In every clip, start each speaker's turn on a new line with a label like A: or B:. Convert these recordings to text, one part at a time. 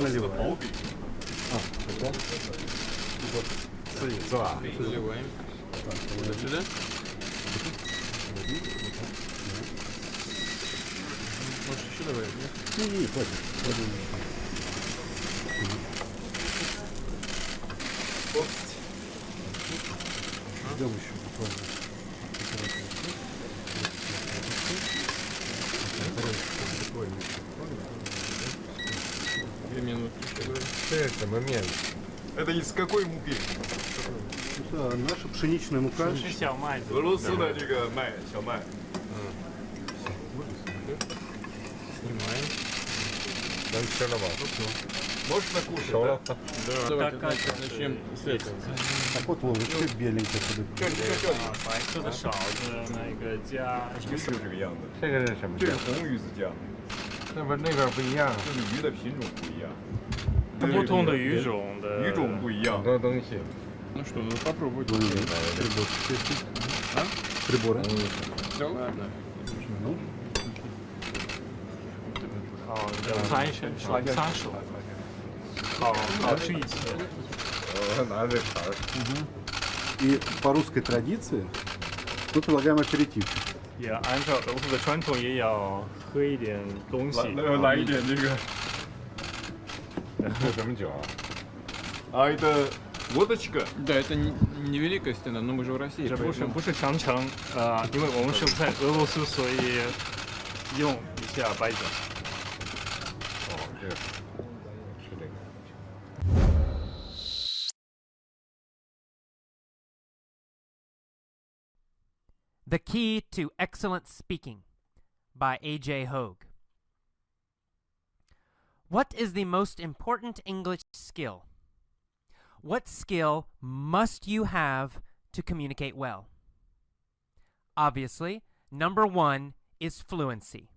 A: налево.
B: 薄饼，Это?
A: Вот. Смотри, да.
C: Заливаем. Вот сюда. Может, еще добавить, нет?
A: Не, хватит. Ждем еще буквально.
C: 2 минутки.
B: Это момент. Это из какой муки?
A: Это наша пшеничная мука.
D: 是小麦子。
B: 俄罗斯的这个麦，小麦。
C: Снимаем.
B: Там все равно. Можно кушать, да?
C: Да. Давайте начнем с этого.
A: Так вот ложечка беленькая.
B: 这里这里
D: 白色的勺子，那个加
B: 鱼是这个样子，
A: 这个是什么
B: 这是红鱼子酱，
A: 那边不一样，
B: 就是鱼的品种不一样，
D: 不同的鱼种的
B: 鱼种不一样。
A: 多东西。
C: Ну что, ну попробуйте.
A: Приборы.
C: Да ладно.
D: 擦一手，擦手，好吃一次。
B: 拿着勺。
A: И по русской традиции мы предлагаем аперитив.
D: 也按照俄罗斯的传统，也要喝一点东西。
B: 来一点这个。
A: 这什么酒啊？
B: А это водочка.
C: Да, это не Великая Стена, но мы же в России.
D: 不是长城，因为我们是在俄罗斯，所以用一下白酒。
A: 哦，这个是这个。
E: The Key to Excellent Speaking by A.J. Hogue. What is the most important English skill? What skill must you have to communicate well? Obviously, number one is fluency.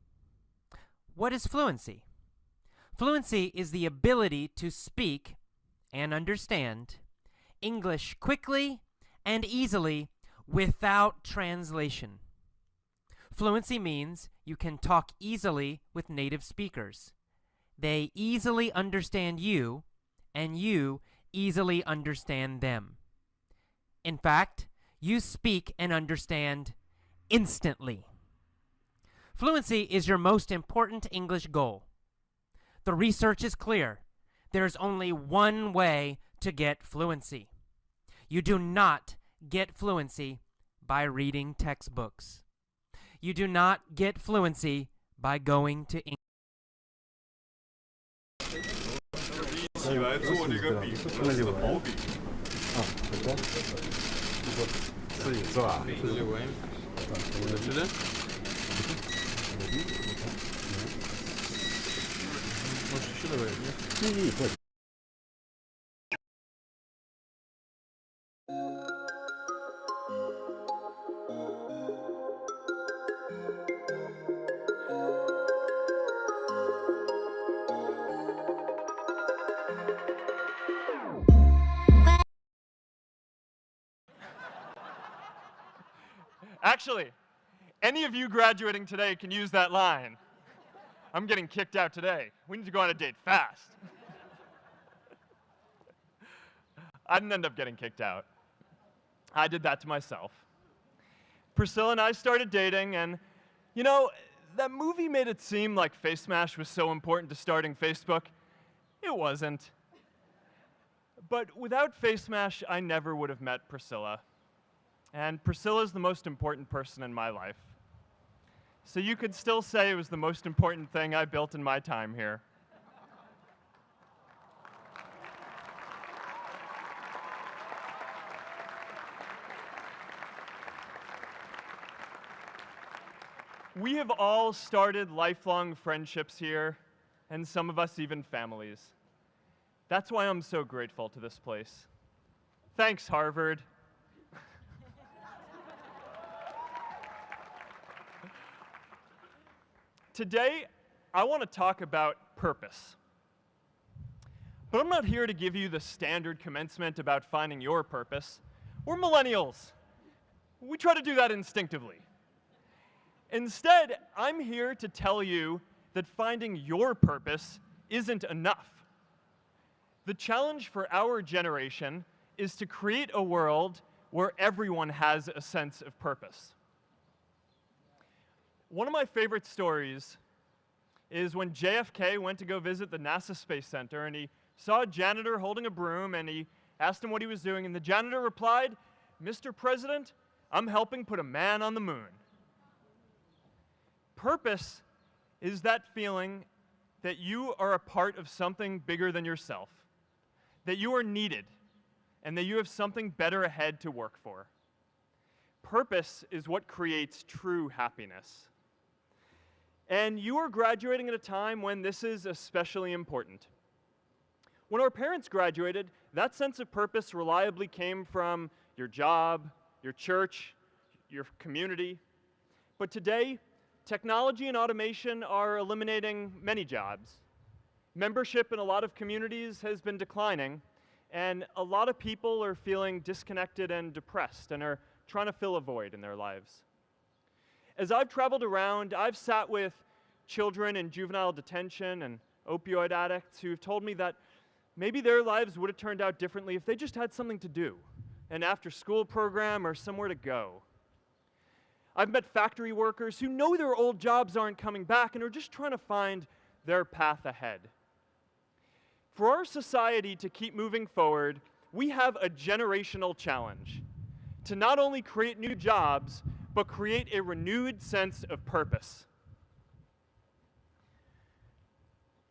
E: What is fluency? Fluency is the ability to speak and understand English quickly and easily without translation. Fluency means you can talk easily with native speakers. They easily understand you, and you easily understand them. In fact, you speak and understand instantly. Fluency is your most important English goal. The research is clear. There's only one way to get fluency. You do not get fluency by reading textbooks. You do not get fluency by going to English.
B: 一起来做这个饼，俄罗斯的薄饼。
A: Это? Вот. Смотри, да.
C: Заливаем. Вот сюда. Может, еще добавить, нет?
A: Не, хватит.
D: Actually, any of you graduating today can use that line. I'm getting kicked out today. We need to go on a date fast. I didn't end up getting kicked out. I did that to myself. Priscilla and I started dating, and you know, that movie made it seem like Face Smash was so important to starting Facebook. It wasn't. But without Face Smash, I never would have met Priscilla. And Priscilla's the most important person in my life. So you could still say it was the most important thing I built in my time here. We have all started lifelong friendships here, and some of us even families. That's why I'm so grateful to this place. Thanks, Harvard. Today, I want to talk about purpose. But I'm not here to give you the standard commencement about finding your purpose. We're millennials. We try to do that instinctively. Instead, I'm here to tell you that finding your purpose isn't enough. the challenge for our generation is to create a world where everyone has a sense of purpose. One of my favorite stories is when JFK went to go visit the NASA Space Center, and he saw a janitor holding a broom, and he asked him what he was doing, and the janitor replied, "Mr. President, I'm helping put a man on the moon." Purpose is that feeling that you are a part of something bigger than yourself, that you are needed, and that you have something better ahead to work for. Purpose is what creates true happiness. And you are graduating at a time when this is especially important. When our parents graduated, that sense of purpose reliably came from your job, your church, your community. But today, technology and automation are eliminating many jobs. Membership in a lot of communities has been declining, and a lot of people are feeling disconnected and depressed and are trying to fill a void in their lives. As I've traveled around, I've sat with children in juvenile detention and opioid addicts who've told me that maybe their lives would have turned out differently if they just had something to do, an after-school program or somewhere to go. I've met factory workers who know their old jobs aren't coming back and are just trying to find their path ahead. For our society to keep moving forward, we have a generational challenge to not only create new jobs, but create a renewed sense of purpose.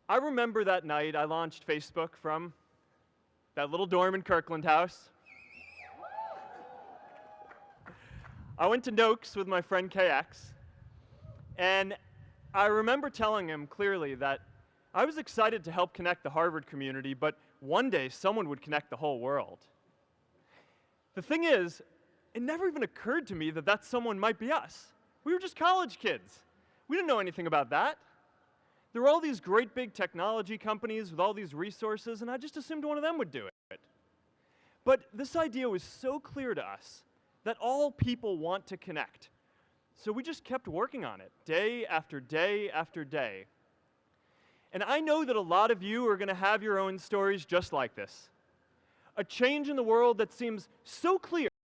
D: I remember that night I launched Facebook from that little dorm in Kirkland House. I went to Noakes with my friend KX, and I remember telling him clearly that I was excited to help connect the Harvard community, but one day someone would connect the whole world. The thing is, it never even occurred to me that that someone might be us. We were just college kids. We didn't know anything about that. There were all these great big technology companies with all these resources, and I just assumed one of them would do it. But this idea was so clear to us that all people want to connect. So we just kept working on it, day after day after day. And I know that a lot of you are going to have your own stories just like this. A change in the world that seems so clear